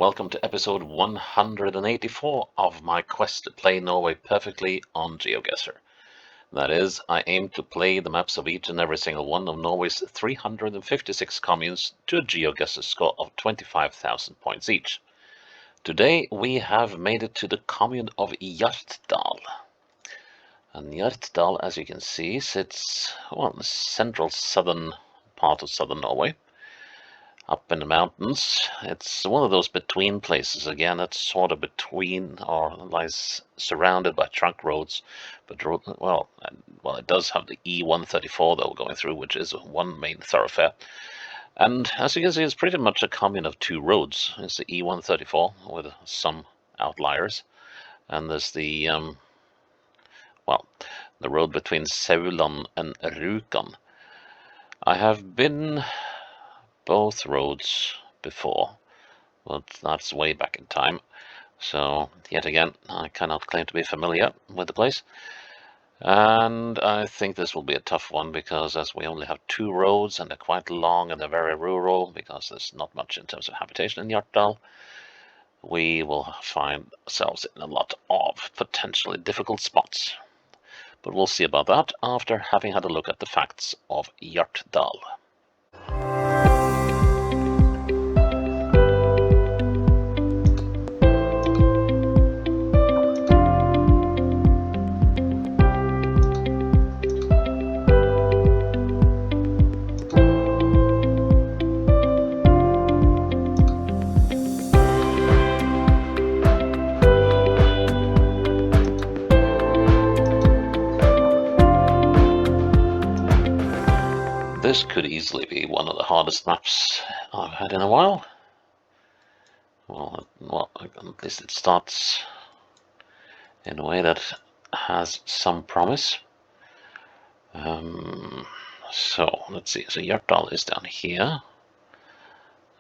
welcome to episode 184 of my quest to play Norway perfectly on Geoguessr. That is, I aim to play the maps of each and every single one of Norway's 356 communes to a Geoguessr score of 25,000 points each. Today we have made it to the commune of Hjartdal. And Hjartdal, as you can see, sits in the central southern part of southern Norway. Up in the mountains. It's one of those between places. Again, it's sort of between, or lies surrounded by trunk roads. But it does have the E134 though going through, which is one main thoroughfare. And as you can see, it's pretty much a commune of two roads. It's the E134 with some outliers, and there's the road between Sauland and Rjukan. I have been both roads before, but that's way back in time. So yet again, I cannot claim to be familiar with the place. And I think this will be a tough one because as we only have two roads and they're quite long and they're very rural because there's not much in terms of habitation in Hjartdal, we will find ourselves in a lot of potentially difficult spots. But we'll see about that after having had a look at the facts of Hjartdal. This could easily be one of the hardest maps I've had in a while. Well, at least it starts in a way that has some promise. So, let's see. So Hjartdal is down here.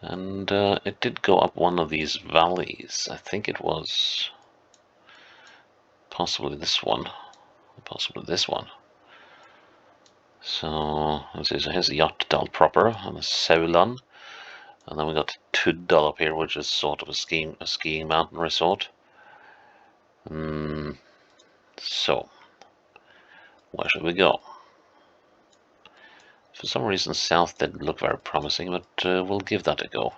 And it did go up one of these valleys. I think it was possibly this one. Possibly this one. So, let's see, so here's Hjartdal proper, and the Sauland, and then we got Hjartdal up here, which is sort of a skiing mountain resort. So, where should we go? For some reason, south didn't look very promising, but we'll give that a go.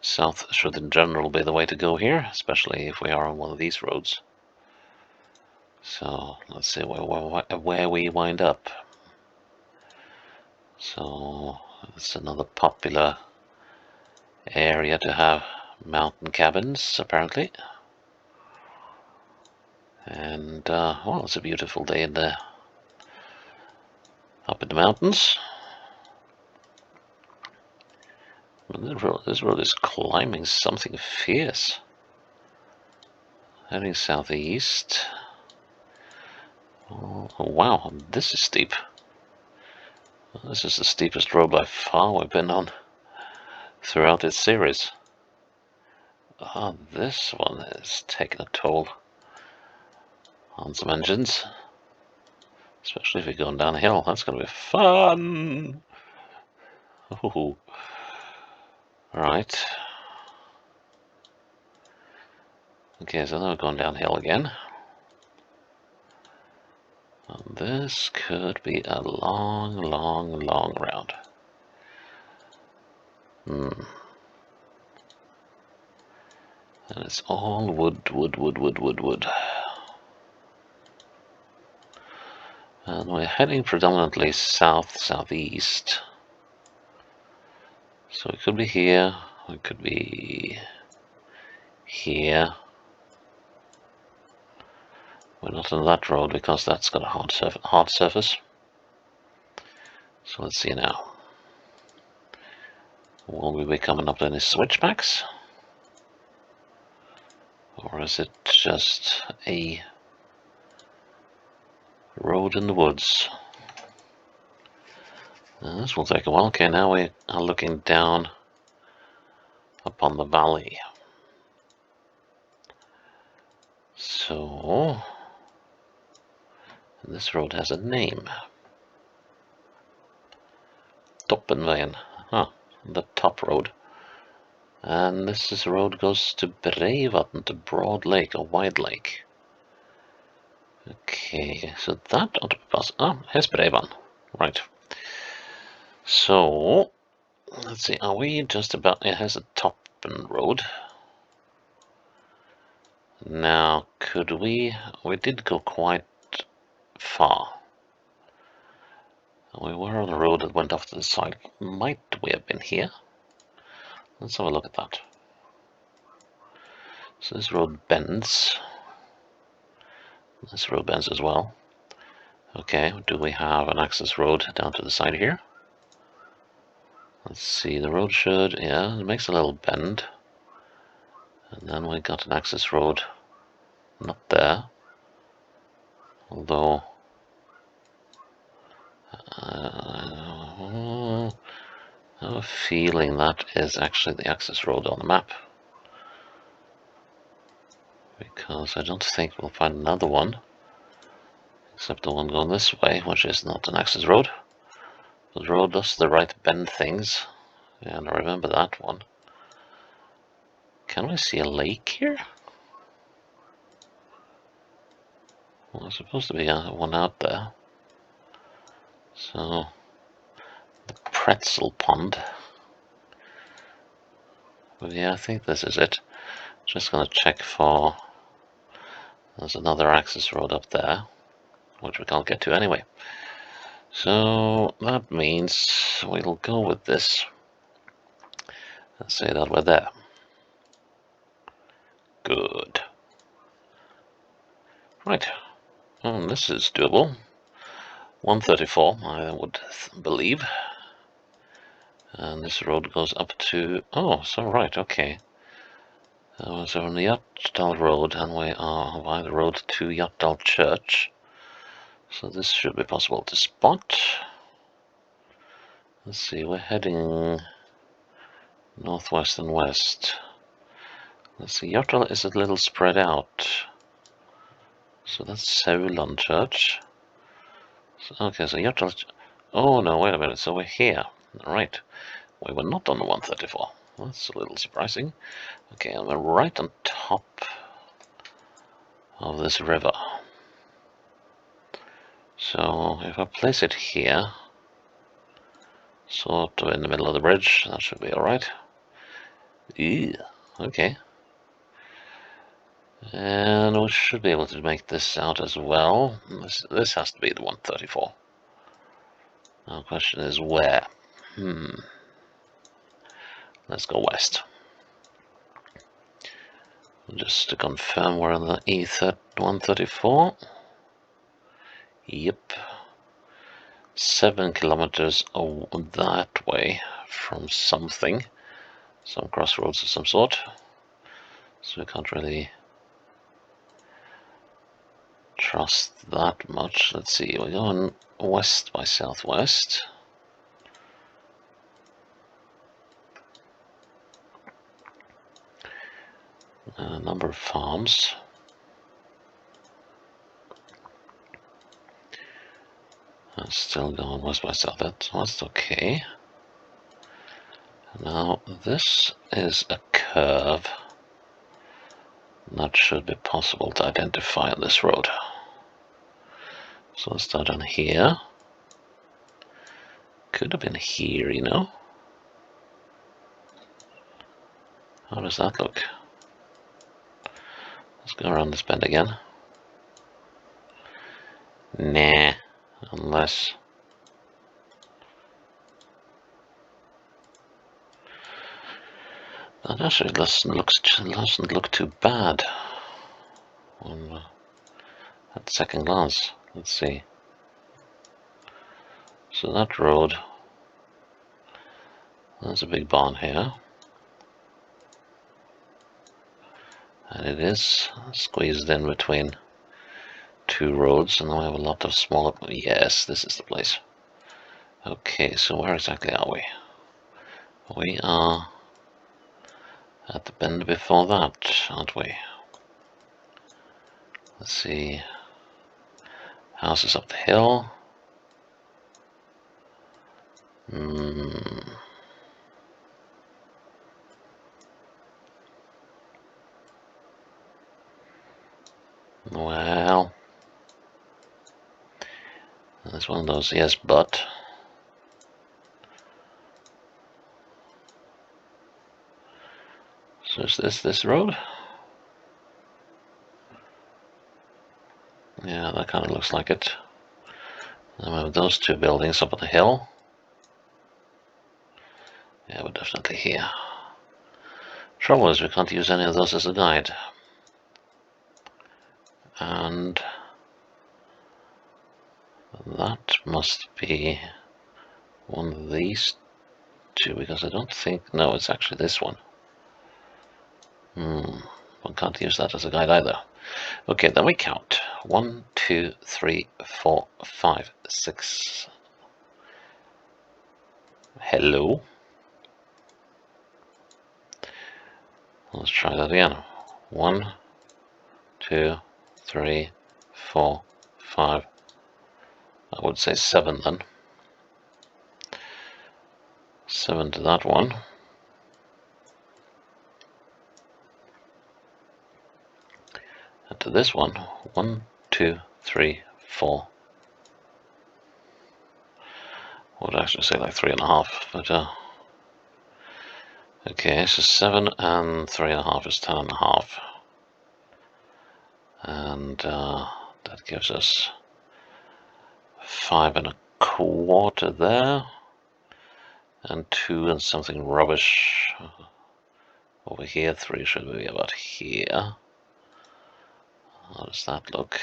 South should in general be the way to go here, especially if we are on one of these roads. So, let's see where we wind up. So, it's another popular area to have mountain cabins, apparently. And, it's a beautiful day up in the mountains. This road is climbing something fierce. Heading southeast. Oh, wow, this is steep. This is the steepest road by far we've been on throughout this series. This one is taking a toll on some engines. Especially if you're going downhill. That's going to be fun! Ooh. Right. Okay, so now we're going downhill again. And this could be a long, long, long round. And it's all wood. And we're heading predominantly southeast. So it could be here, it could be here. We're not on that road because that's got a hard surface. So let's see now. Will we be coming up to any switchbacks? Or is it just a road in the woods? This will take a while. Okay, now we are looking down upon the valley. So, this road has a name. Toppenveien. The top road. And this road goes to Brevatn, to Broad Lake or Wide Lake. Okay, so that ought to be possible. Ah, here's Brevatn. Right. So, let's see, are we just about... It has a Toppen road. Now, could we... We did go quite far. We were on a road that went off to the side. Might we have been here? Let's have a look at that. So this road bends. This road bends as well. Okay, do we have an access road down to the side here? Let's see, the road should, yeah, it makes a little bend. And then we got an access road, not there. Although, I have a feeling that is actually the access road on the map. Because I don't think we'll find another one. Except the one going this way, which is not an access road. The road does the right bend things. And I remember that one. Can we see a lake here? Well, there's supposed to be one out there. So, the pretzel pond. But yeah, I think this is it. Just gonna check for... There's another access road up there, which we can't get to anyway. So, that means we'll go with this. And say that we're there. Good. Right. This is doable. 134, I would believe. And this road goes up to... Oh, so right, okay. So on the Hjartdal road, and we are by the road to Hjartdal Church. So this should be possible to spot. Let's see, we're heading northwest and west. Let's see, Hjartdal is a little spread out. So that's Sauland Church. So, okay, so Hjartdal... Oh no, wait a minute, so we're here. Right. We were not on the 134. That's a little surprising. Okay, and we're right on top of this river. So if I place it here, sort of in the middle of the bridge, that should be alright. Okay. And we should be able to make this out as well. This has to be the 134. Now the question is where? Let's go west. Just to confirm, we're on the E134. Yep. 7 kilometers that way from something. Some crossroads of some sort. So we can't really trust that much. Let's see, we're going west by southwest. A number of farms. Still going west by south. That's okay. Now this is a curve. That should be possible to identify on this road. So let's start on here. Could have been here, you know. How does that look? Let's go around this bend again. Nah, unless... That actually doesn't look too bad on at second glance. Let's see. So that road, there's a big barn here. And it is squeezed in between two roads, and then we have a lot of smaller... Yes, this is the place. Okay, so where exactly are we? We are at the bend before that, aren't we? Let's see. Houses up the hill. Well, that's one of those, yes, but. So is this road? Yeah, that kind of looks like it. And we have those two buildings up on the hill. Yeah, we're definitely here. Trouble is we can't use any of those as a guide. And that must be one of these two, because I don't think... No, it's actually this one. One can't use that as a guide either. Okay, then we count. 1, 2, 3, 4, 5, 6. Hello. Let's try that again. 1, 2, 3, 4, 5. I would say 7 then. 7 to that one. And to this one. 1, 2, 3, 4. I would actually say like 3.5, but okay, so 7 and 3.5 is 10.5. And that gives us 5.25 there. And 2 and something rubbish over here. 3 should be about here. How does that look?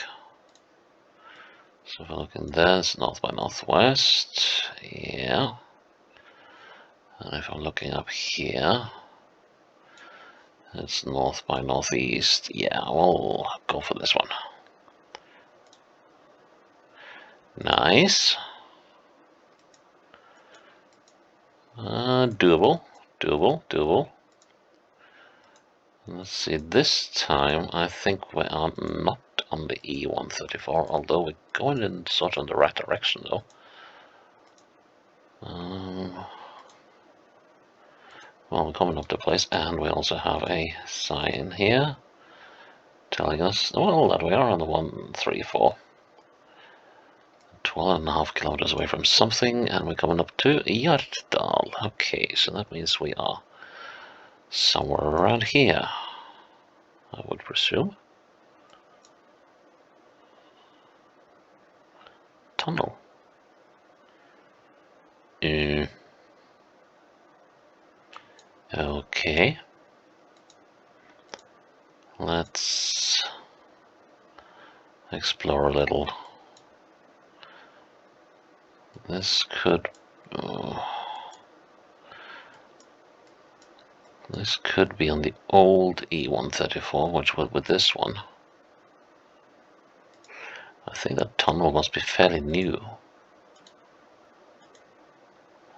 So if I look in there, it's north by northwest. Yeah. And if I'm looking up here, it's north by northeast. Yeah, we'll go for this one. Nice. Doable. Let's see, this time I think we are not on the E134, although we're going in sort of the right direction though. Well, we're coming up to place, and we also have a sign here telling us, well, that we are on the 134. 12.5 kilometers away from something, and we're coming up to Hjartdal. Okay, so that means we are somewhere around here, I would presume. Tunnel. Okay. Let's explore a little. This could... this could be on the old E134, which was with this one. I think that tunnel must be fairly new.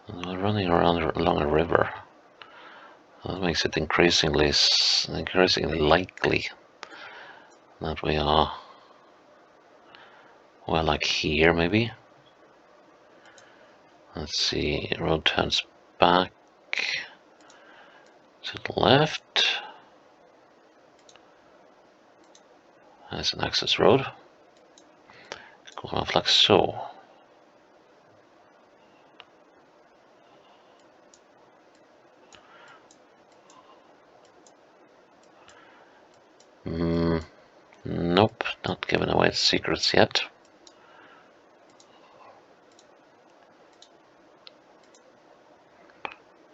We're running around along a river. That makes it increasingly likely that we are, well, like here maybe. Let's see, road turns back to the left. There's an access road. Going off like so. Nope, not giving away its secrets yet.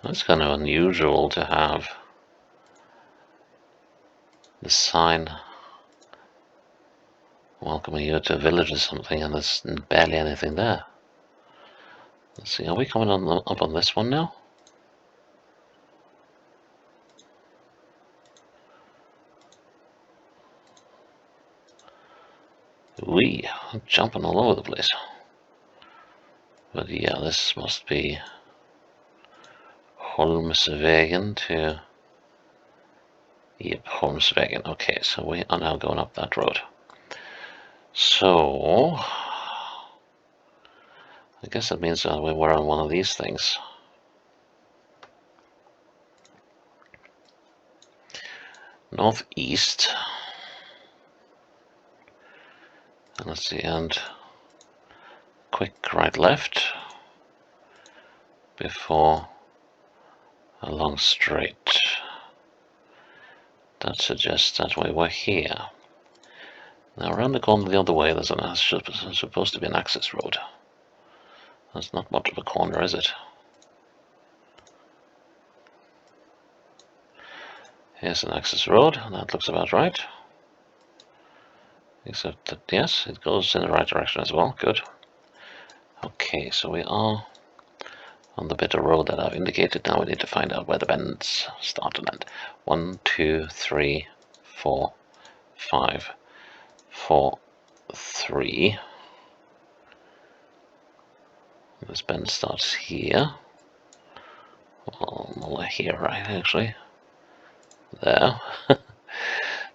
That's kind of unusual to have the sign welcoming you to a village or something, and there's barely anything there. Let's see, are we coming up on this one now? We are jumping all over the place. But yeah, this must be Holmsvägen to... Yep, Holmsvägen. Okay, so we are now going up that road. So... I guess that means that we were on one of these things. Northeast. Let's see, and quick right left before a long straight. That suggests that we were here. Now around the corner the other way, there's supposed to be an access road. That's not much of a corner, is it? Here's an access road, and that looks about right. Except that, yes, it goes in the right direction as well. Good. Okay, so we are on the bit of road that I've indicated. Now we need to find out where the bends start and end. 1, 2, 3, 4, 5, 4, 3. This bend starts here. Well, more here, right, actually. There.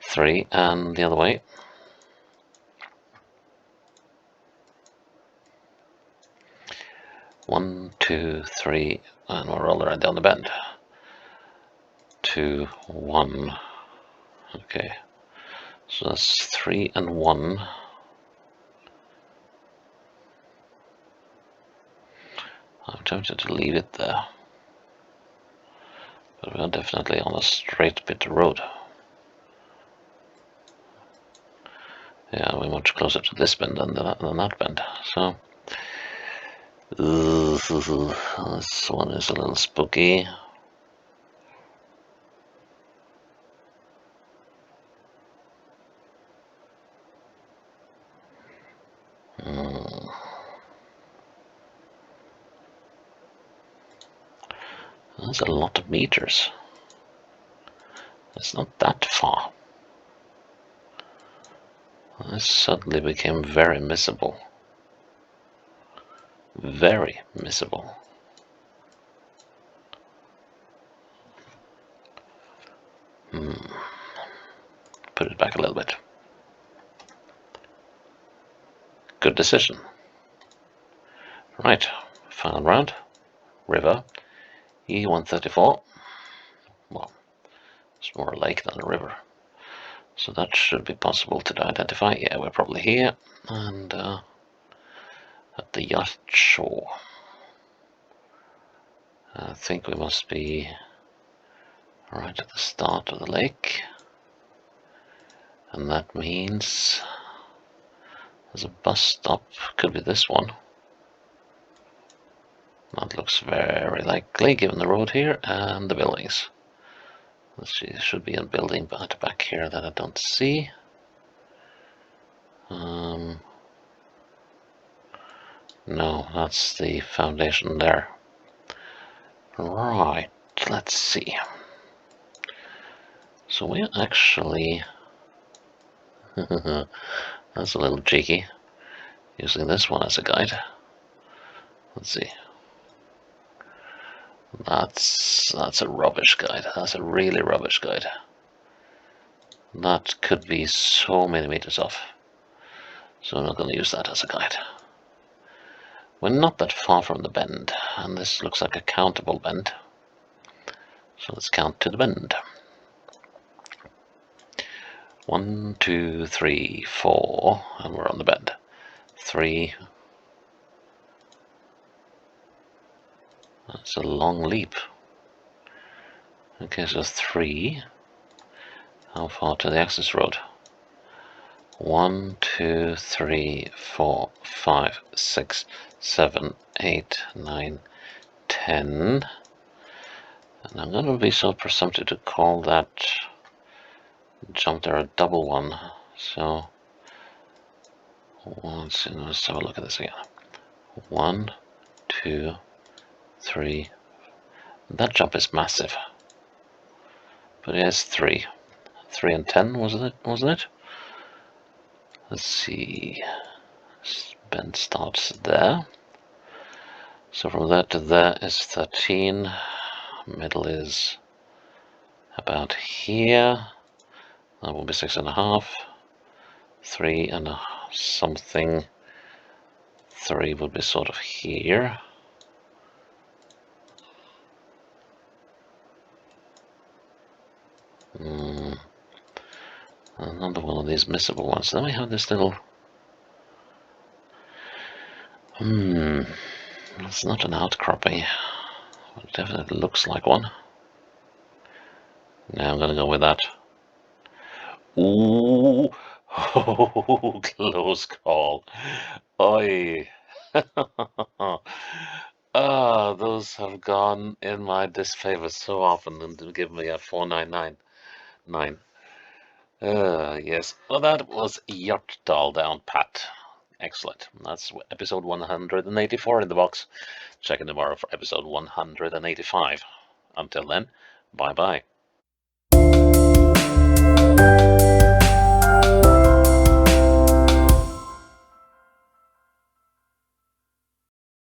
3, and the other way. 1, 2, 3, and we're all around down the bend. 2, 1. Okay, so that's 3 and 1. I'm tempted to leave it there, but we're definitely on a straight bit of road. Yeah, we're much closer to this bend than that bend, so this one is a little spooky. That's a lot of meters. It's not that far. This suddenly became very missable. Very missable. Put it back a little bit. Good decision. Right, final round. River. E134. Well, it's more a lake than a river. So that should be possible to identify. Yeah, we're probably here. And at the Hjartdal. I think we must be right at the start of the lake. And that means there's a bus stop. Could be this one. That looks very likely given the road here and the buildings. Let's see, there should be a building at the back here that I don't see. No, that's the foundation there. Right, let's see. So we're actually... that's a little cheeky, using this one as a guide. Let's see. That's a rubbish guide. That's a really rubbish guide. That could be so many meters off. So I'm not going to use that as a guide. We're not that far from the bend, and this looks like a countable bend. So let's count to the bend. 1, 2, 3, 4, and we're on the bend. 3. That's a long leap. Okay, so 3. How far to the access road? 1, 2, 3, 4, 5, 6, 7, 8, 9, 10. And I'm going to be so presumptive to call that jump there a double one. So let's have a look at this again. 1, 2, 3. That jump is massive. But it is 3. 3 and 10, wasn't it? Let's see. Bend starts there. So from there to there is 13. Middle is about here. That will be 6.5. 3 and something. 3 would be sort of here. Another one of these missable ones. Then we have this little It's not an outcropping. It definitely looks like one. Now I'm gonna go with that. Ooh, oh, close call. Oi. Ah, those have gone in my disfavor so often and give me a 499. Yes. Well, that was Hjartdal down pat. Excellent. That's episode 184 in the box. Check in tomorrow for episode 185. Until then, bye-bye.